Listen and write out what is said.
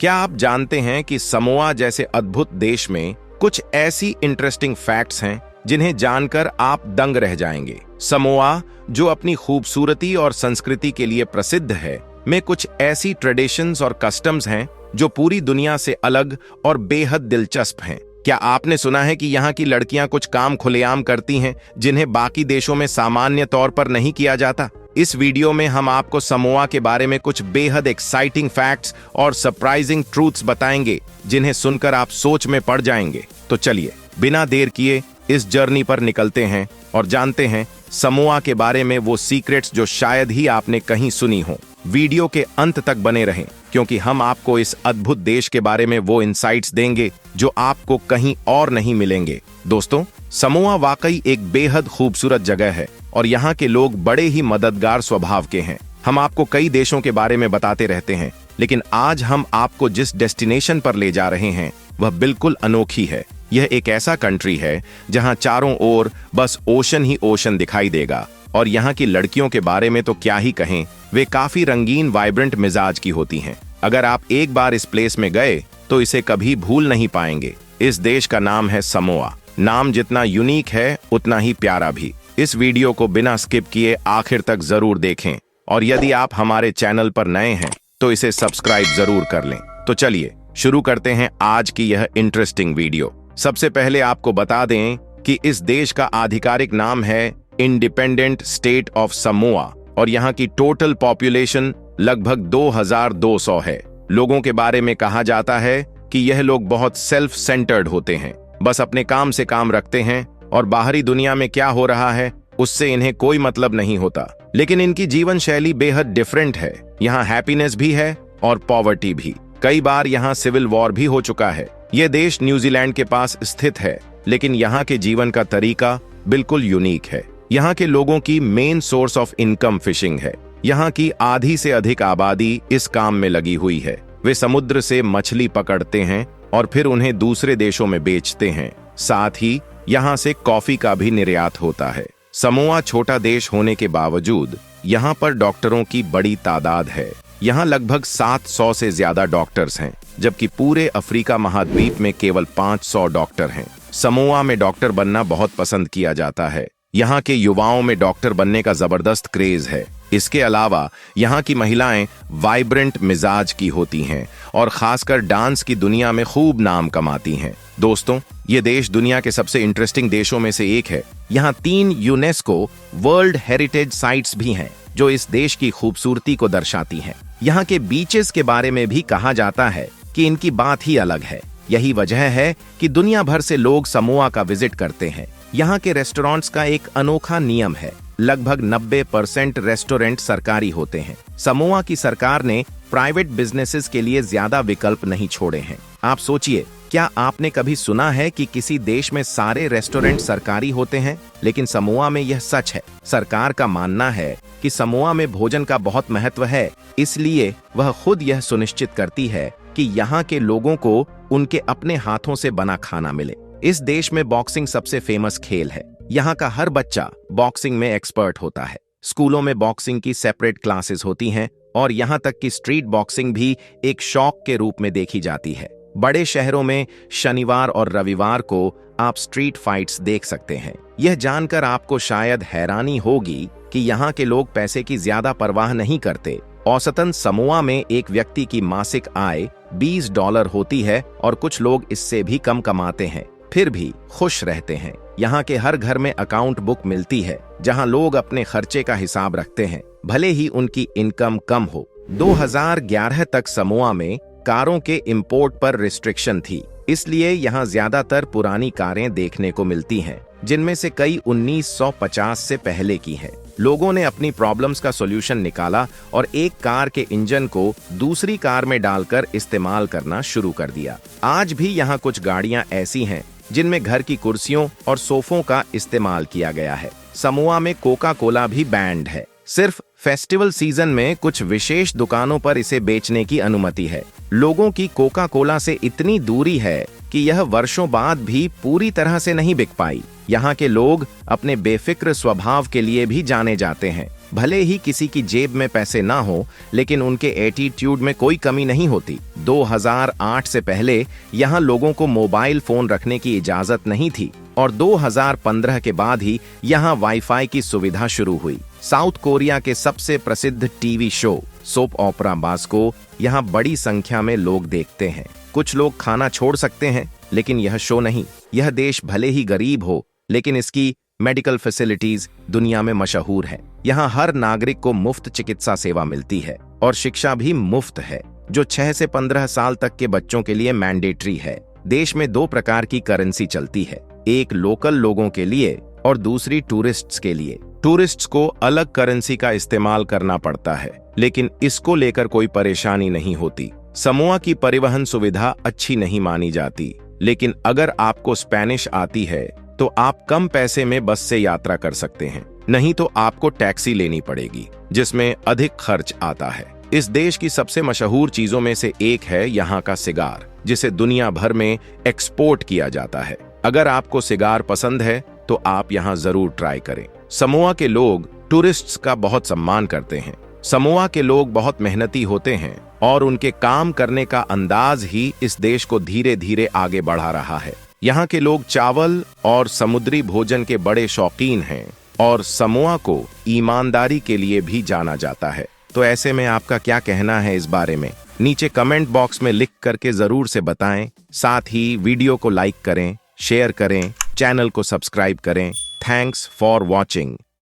क्या आप जानते हैं कि समोआ जैसे अद्भुत देश में कुछ ऐसी इंटरेस्टिंग फैक्ट्स हैं जिन्हें जानकर आप दंग रह जाएंगे। समोआ, जो अपनी खूबसूरती और संस्कृति के लिए प्रसिद्ध है, में कुछ ऐसी ट्रेडिशंस और कस्टम्स हैं जो पूरी दुनिया से अलग और बेहद दिलचस्प हैं। क्या आपने सुना है कि यहाँ की लड़कियां कुछ काम खुलेआम करती हैं जिन्हें बाकी देशों में सामान्य तौर पर नहीं किया जाता? इस वीडियो में हम आपको समोआ के बारे में कुछ बेहद एक्साइटिंग फैक्ट्स और सरप्राइजिंग ट्रूथ्स बताएंगे जिन्हें सुनकर आप सोच में पड़ जाएंगे। तो चलिए बिना देर किए इस जर्नी पर निकलते हैं और जानते हैं समोआ के बारे में वो सीक्रेट्स जो शायद ही आपने कहीं सुनी हो। वीडियो के अंत तक बने रहें क्योंकि हम आपको इस अद्भुत देश के बारे में वो इंसाइट्स देंगे जो आपको कहीं और नहीं मिलेंगे। दोस्तों, समोआ वाकई एक बेहद खूबसूरत जगह है और यहाँ के लोग बड़े ही मददगार स्वभाव के हैं। हम आपको कई देशों के बारे में बताते रहते हैं, लेकिन आज हम आपको जिस डेस्टिनेशन पर ले जा रहे हैं वह बिल्कुल अनोखी है। यह एक ऐसा कंट्री है जहां चारों ओर बस ओशन ही ओशन दिखाई देगा और यहाँ की लड़कियों के बारे में तो क्या ही कहें, वे काफी रंगीन वाइब्रेंट मिजाज की होती हैं। अगर आप एक बार इस प्लेस में गए तो इसे कभी भूल नहीं पाएंगे। इस देश का नाम है समोआ। नाम जितना यूनिक है उतना ही प्यारा भी। इस वीडियो को बिना स्किप किए आखिर तक जरूर देखें और यदि आप हमारे चैनल पर नए हैं तो इसे सब्सक्राइब जरूर कर लें। तो चलिए शुरू करते हैं आज की यह इंटरेस्टिंग वीडियो। सबसे पहले आपको बता दें कि इस देश का आधिकारिक नाम है इंडिपेंडेंट स्टेट ऑफ समोआ और यहाँ की टोटल पॉपुलेशन लगभग 2200 है। लोगों के बारे में कहा जाता है कि यह लोग बहुत सेल्फ सेंटर्ड होते हैं, बस अपने काम से काम रखते हैं और बाहरी दुनिया में क्या हो रहा है उससे इन्हें कोई मतलब नहीं होता। लेकिन इनकी जीवन शैली बेहद डिफरेंट है। यहाँ हैप्पीनेस भी है और पॉवर्टी भी। कई बार यहाँ सिविल वॉर भी हो चुका है। यह देश न्यूजीलैंड के पास स्थित है, लेकिन यहाँ के जीवन का तरीका बिल्कुल यूनिक है। यहाँ के लोगों की main source of income fishing है। यहाँ की आधी से अधिक आबादी इस काम में लगी हुई है। वे समुद्र से मछली पकड़ते हैं और फिर उन्हें दूसरे देशों में बेचते हैं। साथ ही यहाँ से कॉफी का भी निर्यात होता है। समोआ छोटा देश होने के बावजूद यहाँ पर डॉक्टरों की बड़ी तादाद है। यहाँ लगभग 700 से ज्यादा डॉक्टर्स हैं, जबकि पूरे अफ्रीका महाद्वीप में केवल 500 डॉक्टर हैं। समोआ में डॉक्टर बनना बहुत पसंद किया जाता है। यहाँ के युवाओं में डॉक्टर बनने का जबरदस्त क्रेज है। इसके अलावा यहाँ की महिलाएं वाइब्रेंट मिजाज की होती हैं और खासकर डांस की दुनिया में खूब नाम कमाती हैं। दोस्तों, ये देश दुनिया के सबसे इंटरेस्टिंग देशों में से एक है। यहाँ 3 यूनेस्को वर्ल्ड हेरिटेज साइट्स भी हैं जो इस देश की खूबसूरती को दर्शाती हैं। यहाँ के बीचेस के बारे में भी कहा जाता है कि इनकी बात ही अलग है। यही वजह है कि दुनिया भर से लोग समोआ का विजिट करते हैं। यहाँ के रेस्टोरेंट्स का एक अनोखा नियम है, लगभग 90% रेस्टोरेंट सरकारी होते हैं। समोआ की सरकार ने प्राइवेट बिजनेसेस के लिए ज्यादा विकल्प नहीं छोड़े हैं। आप सोचिए, क्या आपने कभी सुना है कि किसी देश में सारे रेस्टोरेंट सरकारी होते हैं? लेकिन समोआ में यह सच है। सरकार का मानना है कि समोआ में भोजन का बहुत महत्व है, इसलिए वह खुद यह सुनिश्चित करती है कि यहाँ के लोगों को उनके अपने हाथों से बना खाना मिले। इस देश में बॉक्सिंग सबसे फेमस खेल है। यहाँ का हर बच्चा बॉक्सिंग में एक्सपर्ट होता है। स्कूलों में बॉक्सिंग की सेपरेट क्लासेस होती हैं और यहाँ तक कि स्ट्रीट बॉक्सिंग भी एक शौक के रूप में देखी जाती है। बड़े शहरों में शनिवार और रविवार को आप स्ट्रीट फाइट्स देख सकते हैं। यह जानकर आपको शायद हैरानी होगी कि यहाँ के लोग पैसे की ज्यादा परवाह नहीं करते। औसतन समोआ में एक व्यक्ति की मासिक आय $20 होती है और कुछ लोग इससे भी कम कमाते हैं, फिर भी खुश रहते हैं। यहाँ के हर घर में अकाउंट बुक मिलती है जहाँ लोग अपने खर्चे का हिसाब रखते हैं, भले ही उनकी इनकम कम हो। 2011 तक समोआ में कारों के इंपोर्ट पर रिस्ट्रिक्शन थी, इसलिए यहाँ ज्यादातर पुरानी कारें देखने को मिलती हैं, जिनमें से कई 1950 से पहले की हैं। लोगों ने अपनी प्रॉब्लम्स का सॉल्यूशन निकाला और एक कार के इंजन को दूसरी कार में डालकर इस्तेमाल करना शुरू कर दिया। आज भी यहाँ कुछ गाड़ियाँ ऐसी हैं जिनमें घर की कुर्सियों और सोफों का इस्तेमाल किया गया है। समोआ में कोका कोला भी बैंड है। सिर्फ फेस्टिवल सीजन में कुछ विशेष दुकानों पर इसे बेचने की अनुमति है। लोगों की कोका कोला से इतनी दूरी है कि यह वर्षों बाद भी पूरी तरह से नहीं बिक पाई। यहाँ के लोग अपने बेफिक्र स्वभाव के लिए भी जाने जाते हैं। भले ही किसी की जेब में पैसे ना हो, लेकिन उनके एटीट्यूड में कोई कमी नहीं होती। 2008 से पहले यहाँ लोगों को मोबाइल फोन रखने की इजाजत नहीं थी और 2015 के बाद ही यहाँ वाईफाई की सुविधा शुरू हुई। साउथ कोरिया के सबसे प्रसिद्ध टीवी शो सोप ओपरा बास को यहाँ बड़ी संख्या में लोग देखते हैं। कुछ लोग खाना छोड़ सकते हैं, लेकिन यह शो नहीं। यह देश भले ही गरीब हो, लेकिन इसकी मेडिकल फैसिलिटीज दुनिया में मशहूर है। यहाँ हर नागरिक को मुफ्त चिकित्सा सेवा मिलती है और शिक्षा भी मुफ्त है, जो 6 से 15 साल तक के बच्चों के लिए मैंडेटरी है। देश में 2 प्रकार की करेंसी चलती है, एक लोकल लोगों के लिए और दूसरी टूरिस्ट्स के लिए। टूरिस्ट्स को अलग करेंसी का इस्तेमाल करना पड़ता है, लेकिन इसको लेकर कोई परेशानी नहीं होती। समोआ की परिवहन सुविधा अच्छी नहीं मानी जाती, लेकिन अगर आपको स्पेनिश आती है तो आप कम पैसे में बस से यात्रा कर सकते हैं, नहीं तो आपको टैक्सी लेनी पड़ेगी, जिसमें अधिक खर्च आता है। इस देश की सबसे मशहूर चीजों में से एक है यहाँ का सिगार, जिसे दुनिया भर में एक्सपोर्ट किया जाता है। अगर आपको सिगार पसंद है तो आप यहाँ जरूर ट्राई करें। समोआ के लोग टूरिस्ट्स का बहुत सम्मान करते हैं। समोआ के लोग बहुत मेहनती होते हैं और उनके काम करने का अंदाज ही इस देश को धीरे धीरे आगे बढ़ा रहा है। यहाँ के लोग चावल और समुद्री भोजन के बड़े शौकीन हैं और समोआ को ईमानदारी के लिए भी जाना जाता है। तो ऐसे में आपका क्या कहना है इस बारे में? नीचे कमेंट बॉक्स में लिख करके जरूर से बताएं। साथ ही वीडियो को लाइक करें, शेयर करें, चैनल को सब्सक्राइब करें। Thanks for watching.